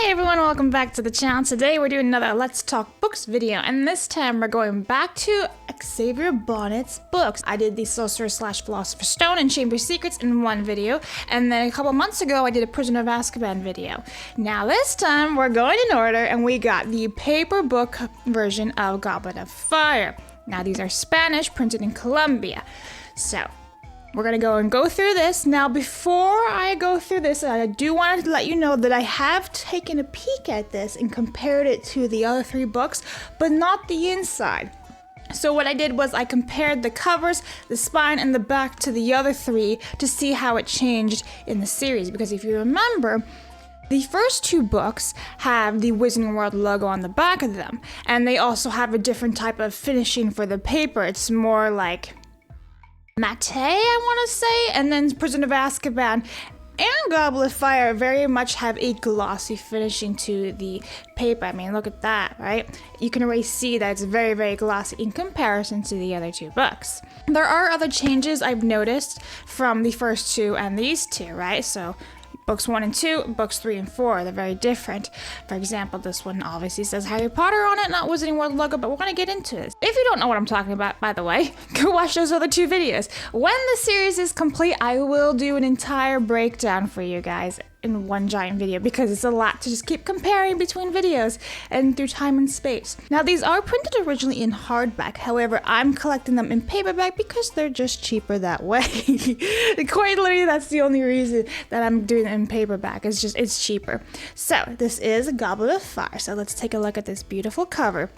Hi everyone, welcome back to the channel. Today we're doing another Let's Talk Books video, and this time we're going back to Xavier Bonet's books. I did the Sorcerer/Philosopher's Stone and Chamber Secrets in one video, and then a couple months ago I did a Prisoner of Azkaban video. Now this time we're going in order, and we got the paper book version of Goblet of Fire. Now these are Spanish, printed in Colombia. So we're gonna go through this. Now, before I go through this, I do want to let you know that I have taken a peek at this and compared it to the other three books, but not the inside. So what I did was I compared the covers, the spine, and the back to the other three to see how it changed in the series. Because if you remember, the first two books have the Wizarding World logo on the back of them, and they also have a different type of finishing for the paper. It's more like matte, I want to say, and then Prisoner of Azkaban and Goblet of Fire very much have a glossy finishing to the paper. I mean, look at that, right? You can already see that it's very, very glossy in comparison to the other two books. There are other changes I've noticed from the first two and these two, right? So books 1 and 2, books 3 and 4, they're very different. For example, this one obviously says Harry Potter on it, not Wizarding World logo, but we're going to get into this. If you don't know what I'm talking about, by the way, go watch those other two videos. When the series is complete, I will do an entire breakdown for you guys in one giant video, because it's a lot to just keep comparing between videos and through time and space. Now, these are printed originally in hardback. However, I'm collecting them in paperback because they're just cheaper that way. Quite literally, that's the only reason that I'm doing it in paperback. It's cheaper. So this is Goblet of Fire. So let's take a look at this beautiful cover.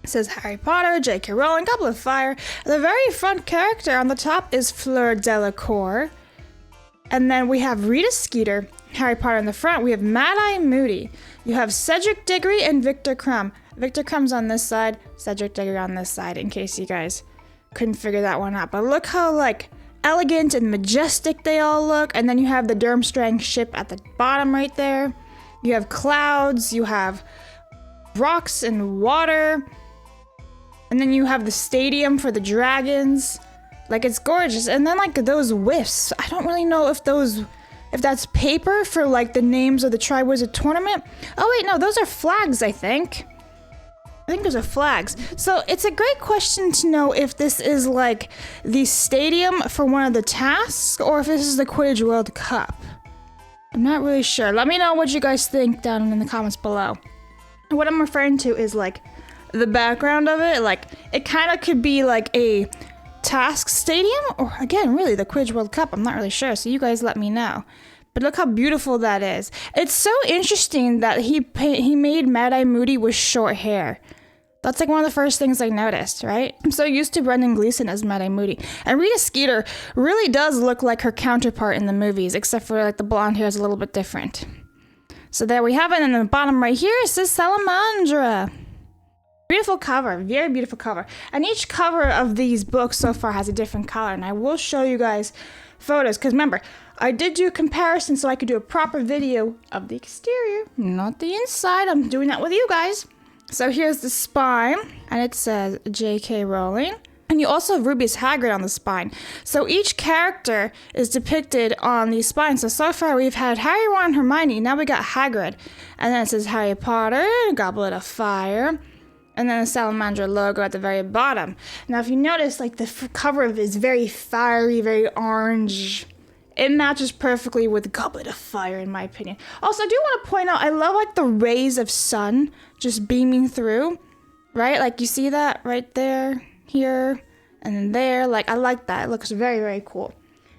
It says Harry Potter, J.K. Rowling, Goblet of Fire. The very front character on the top is Fleur Delacour. And then we have Rita Skeeter, Harry Potter in the front. We have Mad-Eye Moody. You have Cedric Diggory and Victor Crumb. Victor Crumb's on this side, Cedric Diggory on this side, in case you guys couldn't figure that one out. But look how elegant and majestic they all look. And then you have the Durmstrang ship at the bottom right there. You have clouds, you have rocks and water. And then you have the stadium for the dragons. It's gorgeous. And then those whiffs, I don't really know if that's paper for the names of the Triwizard Tournament. Oh wait, no, those are flags, I think those are flags. So it's a great question to know if this is the stadium for one of the tasks, or if this is the Quidditch World Cup. I'm not really sure. Let me know what you guys think down in the comments below. What I'm referring to is the background of it. It kind of could be a task stadium, or again, really the Quidditch World Cup. I'm not really sure, so you guys let me know. But look how beautiful that is. It's so interesting that he made Mad-Eye Moody with short hair. That's one of the first things I noticed, right? I'm so used to Brendan Gleeson as Mad-Eye Moody. And Rita Skeeter really does look like her counterpart in the movies, except for the blonde hair is a little bit different. So there we have it, and in the bottom right here it says Salamandra. Beautiful cover, very beautiful cover. And each cover of these books so far has a different color, and I will show you guys photos, because remember, I did do a comparison so I could do a proper video of the exterior, not the inside. I'm doing that with you guys. So here's the spine, and it says J.K. Rowling. And you also have Rubius Hagrid on the spine. So each character is depicted on the spine. So far we've had Harry, Ron, and Hermione. Now we got Hagrid. And then it says Harry Potter, Goblet of Fire, and then the Salamandra logo at the very bottom. Now, if you notice, the cover of it is very fiery, very orange. It matches perfectly with Goblet of Fire, in my opinion. Also, I do want to point out, I love, the rays of sun just beaming through, right? You see that right there, here, and then there. I like that. It looks very, very cool.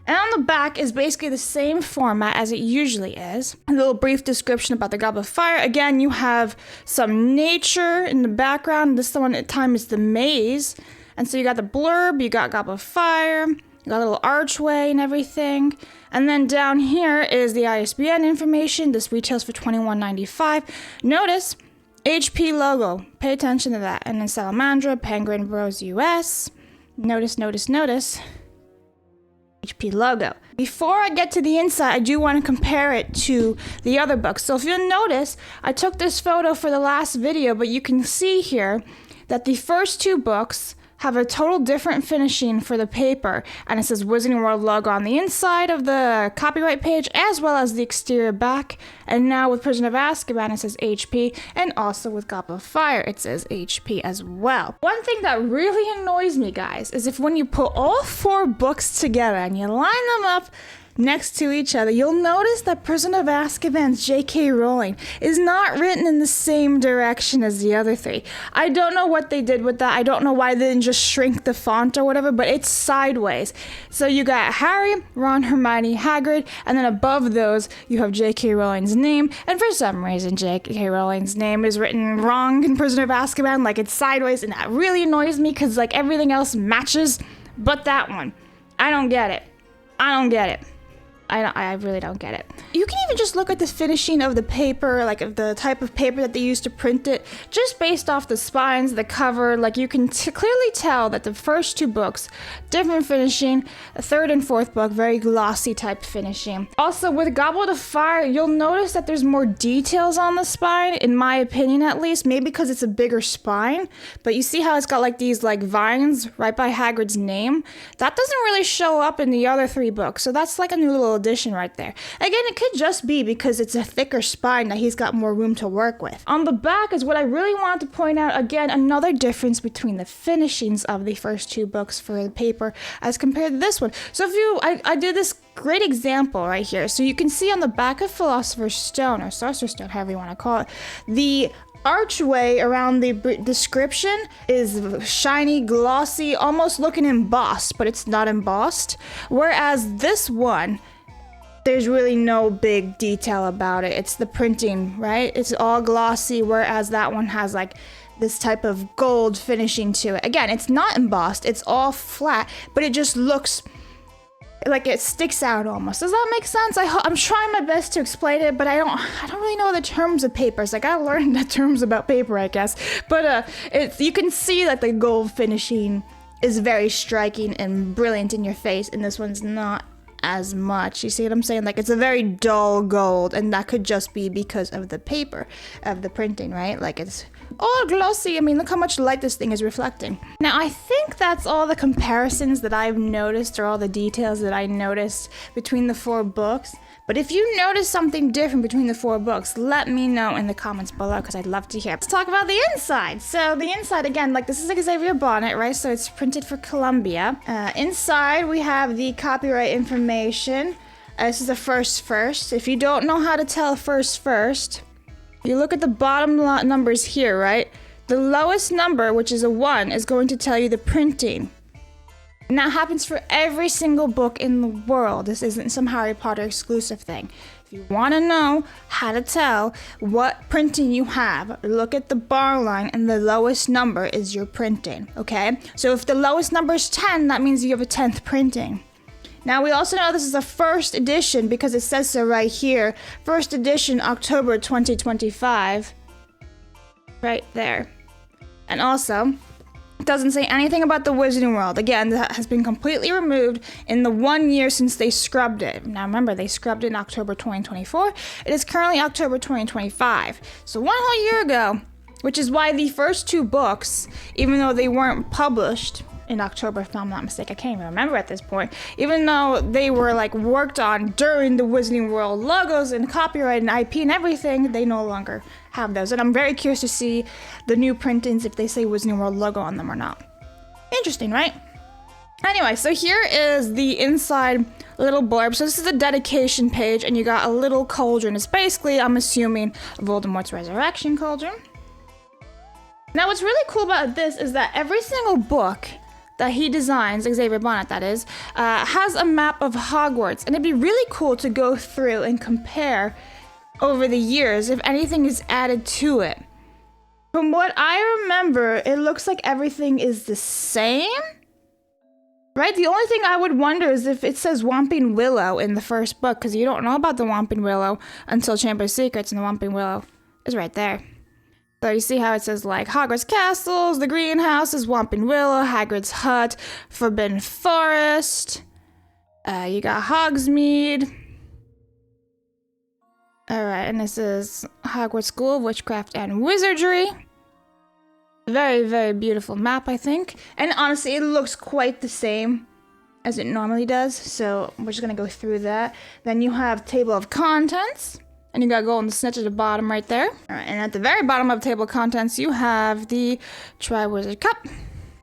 And on the back is basically the same format as it usually is. A little brief description about the Goblet of Fire. Again, you have some nature in the background. This one at time is the maze. And so you got the blurb, you got Goblet of Fire, you got a little archway and everything. And then down here is the ISBN information. This retails for $21.95. Notice, HP logo. Pay attention to that. And then Salamandra, Penguin Bros US. Notice. HP logo. Before I get to the inside, I do want to compare it to the other books. So if you'll notice, I took this photo for the last video, but you can see here that the first two books have a total different finishing for the paper, and it says Wizarding World logo on the inside of the copyright page as well as the exterior back. And now with Prisoner of Azkaban it says HP, and also with Goblet of Fire it says HP as well. One thing that really annoys me, guys, is if when you put all 4 books together and you line them up next to each other, you'll notice that Prisoner of Azkaban's J.K. Rowling is not written in the same direction as the other 3. I don't know what they did with that. I don't know why they didn't just shrink the font or whatever, but it's sideways. So you got Harry, Ron, Hermione, Hagrid, and then above those you have J.K. Rowling's name, and for some reason J.K. Rowling's name is written wrong in Prisoner of Azkaban, like it's sideways, and that really annoys me because like everything else matches, but that one. I don't get it. I really don't get it. You can even just look at the finishing of the paper, like of the type of paper that they used to print it, just based off the spines, the cover. Like you can clearly tell that the first 2 books, different finishing. The 3rd and 4th book, very glossy type finishing. Also with Goblet of Fire, you'll notice that there's more details on the spine, in my opinion at least, maybe because it's a bigger spine. But you see how it's got like these like vines right by Hagrid's name? That doesn't really show up in the other 3 books, so that's like a new little addition right there. Again, it could just be because it's a thicker spine that he's got more room to work with. On the back is what I really wanted to point out. Again, another difference between the finishings of the first 2 books for the paper as compared to this one. So I did this great example right here. So you can see on the back of Philosopher's Stone, or Sorcerer's Stone, however you want to call it, the archway around the description is shiny, glossy, almost looking embossed, but it's not embossed. Whereas this one, there's really no big detail about it. It's the printing, right? It's all glossy, whereas that one has like this type of gold finishing to it. Again, it's not embossed, it's all flat, but it just looks like it sticks out almost. Does that make sense? I'm trying my best to explain it, but I don't really know the terms of papers. Like I learned the terms about paper, I guess. But you can see that the gold finishing is very striking and brilliant in your face, and this one's not as much. You see what I'm saying? Like it's a very dull gold, and that could just be because of the paper, of the printing, right? Like it's all glossy. I mean, look how much light this thing is reflecting. Now, I think that's all the comparisons that I've noticed, or all the details that I noticed between the 4 books. But if you notice something different between the 4 books, let me know in the comments below, because I'd love to hear. Let's talk about the inside. So the inside, again, like this is like Xavier Bonet, right? So it's printed for Columbia. Inside, we have the copyright information. This is the first. If you don't know how to tell first, you look at the bottom numbers here, right? The lowest number, which is a 1, is going to tell you the printing. And that happens for every single book in the world. This isn't some Harry Potter exclusive thing. If you want to know how to tell what printing you have, look at the bar line, and the lowest number is your printing, okay? So if the lowest number is 10, that means you have a 10th printing. Now, we also know this is a first edition because it says so right here. First edition, October 2025. Right there. And also, it doesn't say anything about the Wizarding World. Again, that has been completely removed in the 1 year since they scrubbed it. Now, remember, they scrubbed it in October 2024. It is currently October 2025. So 1 whole year ago, which is why the first 2 books, even though they weren't published in October, if I'm not mistaken, I can't even remember at this point, even though they were like worked on during the Wizarding World logos and copyright and IP and everything, they no longer have those. And I'm very curious to see the new printings if they say Wizarding World logo on them or not. Interesting, right? Anyway, so here is the inside little blurb. So this is the dedication page, and you got a little cauldron. It's basically, I'm assuming, Voldemort's resurrection cauldron. Now, what's really cool about this is that every single book that he designs, Xavier Bonet that is, has a map of Hogwarts. And it'd be really cool to go through and compare over the years if anything is added to it. From what I remember, it looks like everything is the same, right? The only thing I would wonder is if it says Whomping Willow in the first book, because you don't know about the Whomping Willow until Chamber of Secrets, and the Whomping Willow is right there. So you see how it says like Hogwarts Castles, the Greenhouses, Whomping Willow, Hagrid's Hut, Forbidden Forest. You got Hogsmeade. Alright, and this is Hogwarts School of Witchcraft and Wizardry. Very, very beautiful map, I think. And honestly, it looks quite the same as it normally does. So we're just gonna go through that. Then you have table of contents. And you got golden snitch at the bottom right there. All right, and at the very bottom of the table of contents, you have the Triwizard Cup.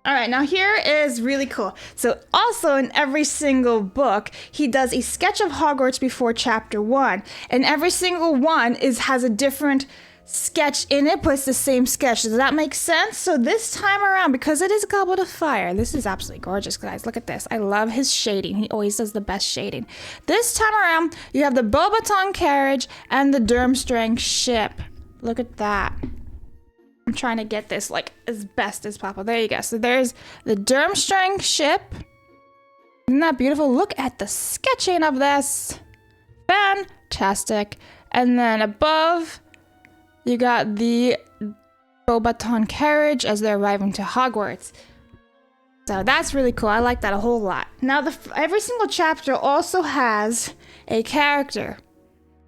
All right, now here is really cool. So also in every single book, he does a sketch of Hogwarts before chapter 1. And every single one has a different sketch in it, but it's the same sketch. Does that make sense? So this time around, because it is Goblet of Fire, this is absolutely gorgeous, guys. Look at this. I love his shading. He always does the best shading. This time around, you have the Beauxbaton carriage and the Durmstrang ship. Look at that. I'm trying to get this like as best as possible. There you go. So there's the Durmstrang ship. Isn't that beautiful? Look at the sketching of this. Fantastic. And then above, you got the Beauxbaton carriage as they're arriving to Hogwarts. So that's really cool. I like that a whole lot. Now, every single chapter also has a character.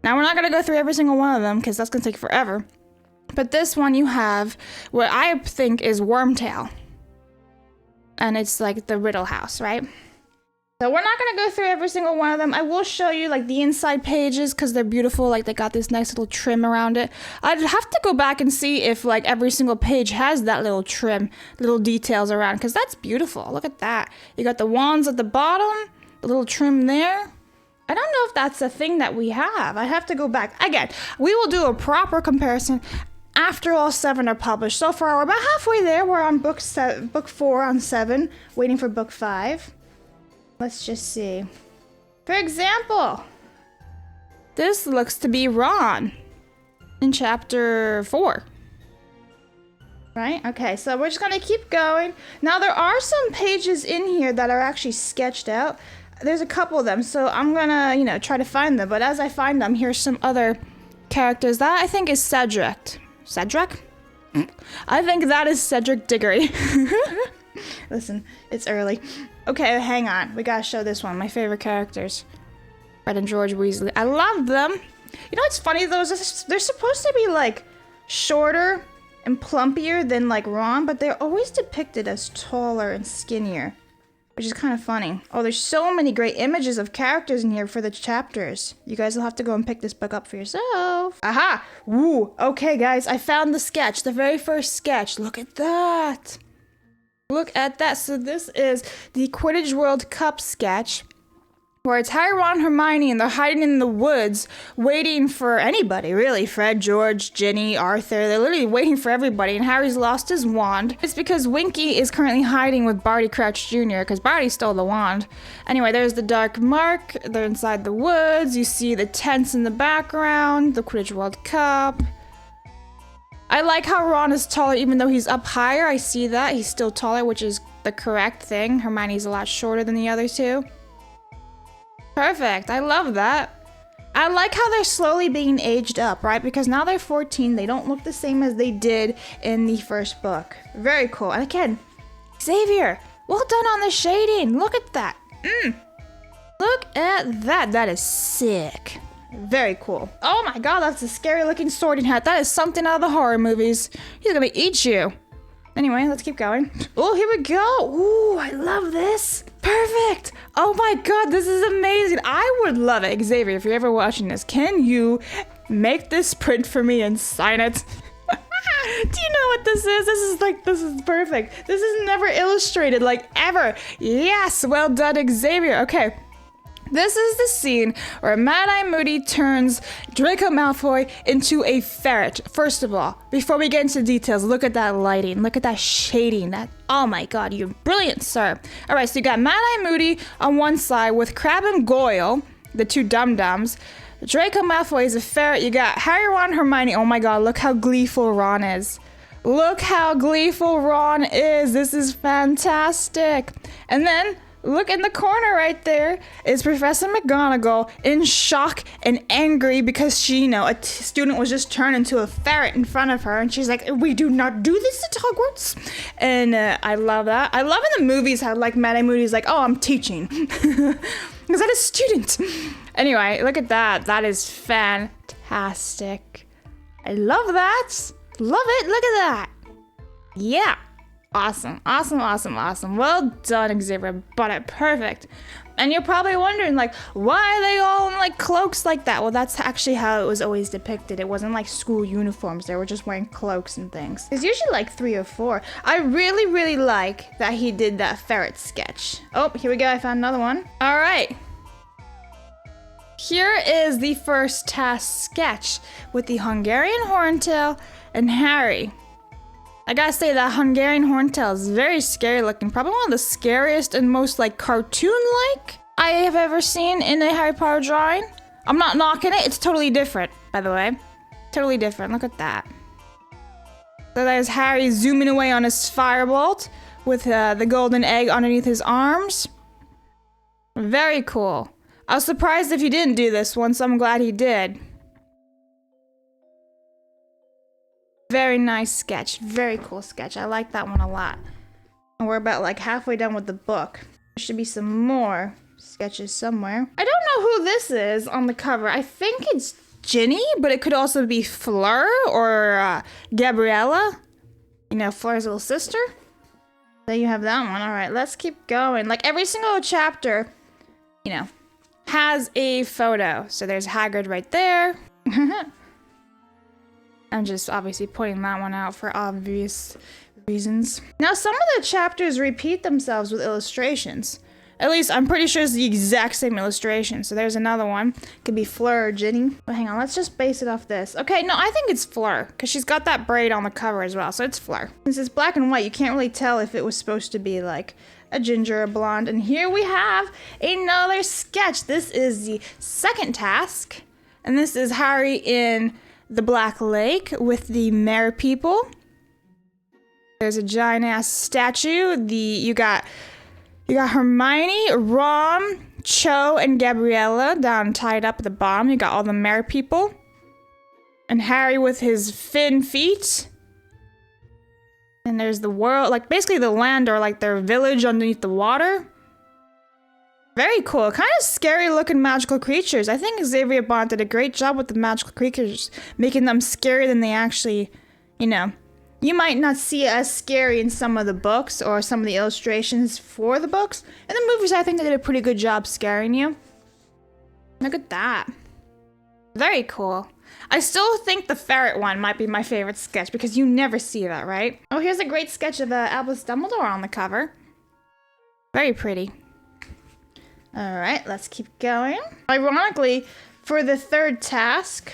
Now, we're not going to go through every single one of them because that's going to take forever. But this one you have what I think is Wormtail. And it's like the Riddle House, right? So we're not going to go through every single one of them. I will show you like the inside pages because they're beautiful. Like they got this nice little trim around it. I'd have to go back and see if like every single page has that little trim, little details around, because that's beautiful. Look at that. You got the wands at the bottom, the little trim there. I don't know if that's a thing that we have. I have to go back. Again, we will do a proper comparison after all 7 are published. So far, we're about halfway there. We're on book 4 on 7, waiting for book 5. Let's just see. For example, this looks to be Ron in chapter 4. Right? Okay, so we're just gonna keep going. Now there are some pages in here that are actually sketched out. There's a couple of them, so I'm gonna, try to find them. But as I find them, here's some other characters. That I think is Cedric. Cedric? I think that is Cedric Diggory. Listen, it's early. Okay, hang on. We gotta show this one. My favorite characters. Fred and George Weasley. I love them. You know what's funny though? They're supposed to be like shorter and plumpier than like Ron, but they're always depicted as taller and skinnier, which is kind of funny. Oh, there's so many great images of characters in here for the chapters. You guys will have to go and pick this book up for yourself. Aha! Woo! Okay, guys, I found the sketch. The very first sketch. Look at that. Look at that. So this is the Quidditch World Cup sketch, where it's Harry, Ron, Hermione, and they're hiding in the woods, waiting for anybody, really. Fred, George, Ginny, Arthur. They're literally waiting for everybody, and Harry's lost his wand. It's because Winky is currently hiding with Barty Crouch Jr., because Barty stole the wand. Anyway, there's the Dark Mark. They're inside the woods. You see the tents in the background, the Quidditch World Cup. I like how Ron is taller even though he's up higher. I see that. He's still taller, which is the correct thing. Hermione's a lot shorter than the other two. Perfect. I love that. I like how they're slowly being aged up, right? Because now they're 14. They don't look the same as they did in the first book. Very cool. And again, Xavier, well done on the shading. Look at that. Look at that. That is sick. Very cool. Oh my god, that's a scary looking sorting hat. That is something out of the horror movies. He's gonna eat you. Anyway, let's keep going. Oh, here we go. Ooh, I love this. Perfect. Oh my god, this is amazing. I would love it. Xavier, if you're ever watching this, can you make this print for me and sign it? Do you know what this is? This is perfect. This is never illustrated, like ever. Yes, well done, Xavier. Okay. This is the scene where Mad-Eye Moody turns Draco Malfoy into a ferret. First of all, before we get into details, look at that lighting. Look at that shading. Oh my god, you're brilliant, sir. Alright, so you got Mad-Eye Moody on one side with Crabbe and Goyle, the two dum-dums. Draco Malfoy is a ferret. You got Harry, Ron, Hermione. Oh my god, look how gleeful Ron is. Look how gleeful Ron is. This is fantastic. And then look in the corner right there is Professor McGonagall in shock and angry because she, a student was just turned into a ferret in front of her. And she's like, we do not do this at Hogwarts. And I love that. I love in the movies how like Mad-Eye Moody's like, oh, I'm teaching. Because I'm a student. Anyway, look at that. That is fantastic. I love that. Love it. Look at that. Yeah. Awesome, awesome, awesome, awesome. Well done, Xavier Bonet. Perfect. And you're probably wondering, like, why are they all in, like, cloaks like that? Well, that's actually how it was always depicted. It wasn't like school uniforms. They were just wearing cloaks and things. There's usually like 3 or 4. I really, really like that he did that ferret sketch. Oh, here we go. I found another one. All right. Here is the first task sketch with the Hungarian horntail and Harry. I gotta say that Hungarian horntail is very scary looking. Probably one of the scariest and most like cartoon-like I have ever seen in a Harry Potter drawing. I'm not knocking it. It's totally different, by the way. Totally different. Look at that. So there's Harry zooming away on his firebolt with the golden egg underneath his arms. Very cool. I was surprised if he didn't do this one, so I'm glad he did. Very nice sketch. Very cool sketch. I like that one a lot. And we're about like halfway done with the book. There should be some more sketches somewhere. I don't know who this is on the cover. I think it's Ginny, but it could also be Fleur or Gabriella. You know, Fleur's little sister. There you have that one. All right, let's keep going. Like every single chapter, you know, has a photo. So there's Hagrid right there. I'm just obviously pointing that one out for obvious reasons. Now, some of the chapters repeat themselves with illustrations. At least, I'm pretty sure it's the exact same illustration. So there's another one. Could be Fleur or Ginny. But hang on, let's just base it off this. Okay, no, I think it's Fleur, because she's got that braid on the cover as well, so it's Fleur. Since it's black and white, you can't really tell if it was supposed to be like a ginger or blonde. And here we have another sketch. This is the second task. And this is Harry in the Black Lake with the Mare people. There's a giant ass statue. You got Hermione, Ron, Cho, and Gabriella down tied up at the bottom. You got all the Mare people. And Harry with his fin feet. And there's the world, like basically the land or like their village underneath the water. Very cool. Kind of scary looking magical creatures. I think Xavier Bonet did a great job with the magical creatures, making them scarier than they actually, you know. You might not see it as scary in some of the books or some of the illustrations for the books. In the movies, I think they did a pretty good job scaring you. Look at that. Very cool. I still think the ferret one might be my favorite sketch because you never see that, right? Oh, here's a great sketch of Albus Dumbledore on the cover. Very pretty. All right, let's keep going. Ironically, for the third task,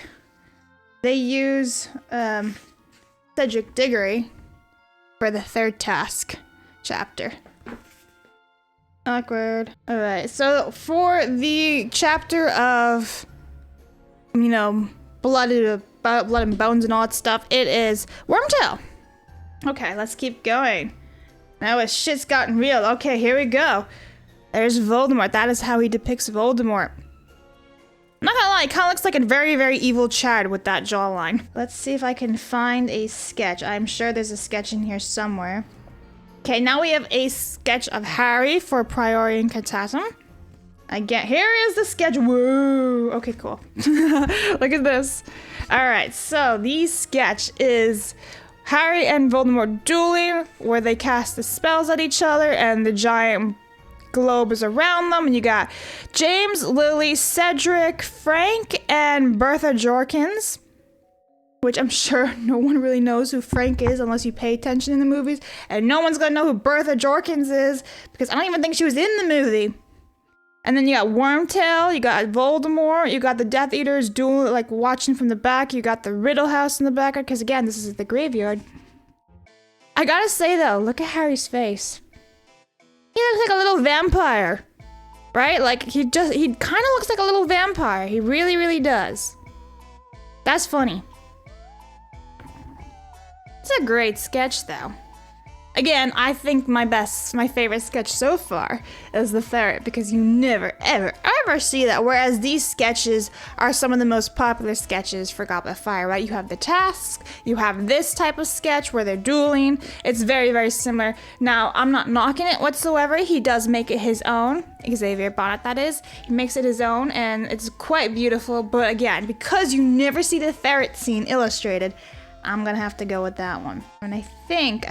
they use Cedric Diggory for the third task chapter. Awkward. All right, so for the chapter of, you know, blood and bones and all that stuff, it is Wormtail. Okay, let's keep going. Now his shit's gotten real. Okay, here we go. There's Voldemort. That is how he depicts Voldemort. I'm not gonna lie, it kind of looks like a very, very evil Chad with that jawline. Let's see if I can find a sketch. I'm sure there's a sketch in here somewhere. Okay, now we have a sketch of Harry for Priori and Catatum. Again, here is the sketch. Whoa. Okay, cool. Look at this. All right, so the sketch is Harry and Voldemort dueling, where they cast the spells at each other, and the giant globe is around them, and you got James, Lily, Cedric, Frank, and Bertha Jorkins, which I'm sure no one really knows who Frank is unless you pay attention in the movies, and no one's gonna know who Bertha Jorkins is because I don't even think she was in the movie. And then you got Wormtail, you got Voldemort, you got the Death Eaters duel, like watching from the back, you got the Riddle House in the background, because again, this is the graveyard. I gotta say though, look at Harry's face. He looks like a little vampire, right? Like he kind of looks like a little vampire. He really, really does. That's funny. It's a great sketch though. Again, I think my favorite sketch so far is the ferret because you never, ever, ever see that. Whereas these sketches are some of the most popular sketches for Goblet of Fire, right? You have the tasks, you have this type of sketch where they're dueling. It's very, very similar. Now, I'm not knocking it whatsoever. He does make it his own. Xavier Bonet, that is. He makes it his own, and it's quite beautiful. But again, because you never see the ferret scene illustrated, I'm gonna have to go with that one. And I think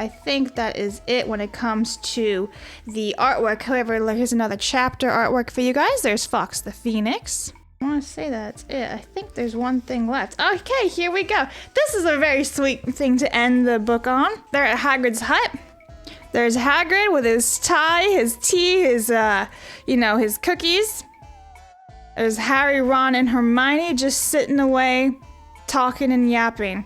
that is it when it comes to the artwork. However, here's another chapter artwork for you guys. There's Fox the Phoenix. I want to say that's it. I think there's one thing left. Okay, here we go. This is a very sweet thing to end the book on. They're at Hagrid's hut. There's Hagrid with his tie, his tea, his, his cookies. There's Harry, Ron, and Hermione just sitting away, talking and yapping.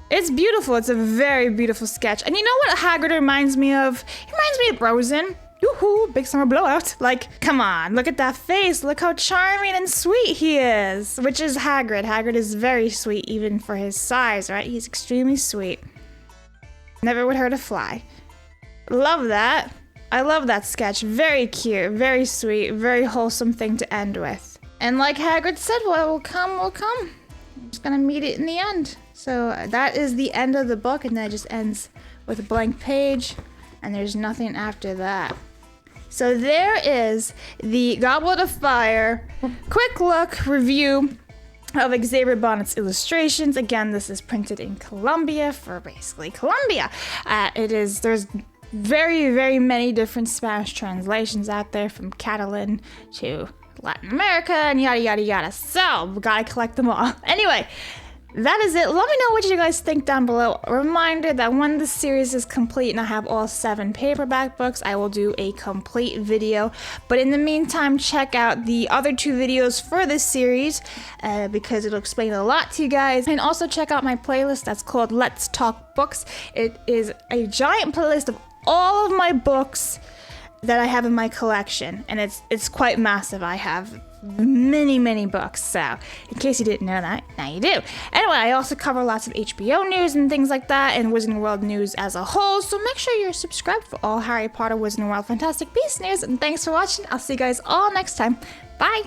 It's beautiful. It's a very beautiful sketch. And you know what Hagrid reminds me of? He reminds me of Frozen. Yoo-hoo, big summer blowout. Like, come on, look at that face. Look how charming and sweet he is. Which is Hagrid. Hagrid is very sweet, even for his size, right? He's extremely sweet. Never would hurt a fly. Love that. I love that sketch. Very cute, very sweet, very wholesome thing to end with. And like Hagrid said, what will come will come. I'm just gonna meet it in the end. So that is the end of the book, and then it just ends with a blank page, and there's nothing after that. So there is the Goblet of Fire quick look review of Xavier Bonnet's illustrations. Again, this is printed in Colombia for basically Colombia. There's very, very many different Spanish translations out there, from Catalan to Latin America and yada yada yada. So we gotta collect them all. Anyway, that is it. Let me know what you guys think down below. A reminder that when the series is complete and I have all 7 paperback books, I will do a complete video. But in the meantime, check out the other 2 videos for this series because it'll explain a lot to you guys. And also check out my playlist that's called Let's Talk Books. It is a giant playlist of all of my books that I have in my collection, and it's quite massive. I have many books, so in case you didn't know that, now you do. Anyway, I also cover lots of HBO news and things like that, and Wizarding World news as a whole, so make sure you're subscribed for all Harry Potter, Wizarding World, Fantastic Beasts news, and thanks for watching. I'll see you guys all next time. Bye!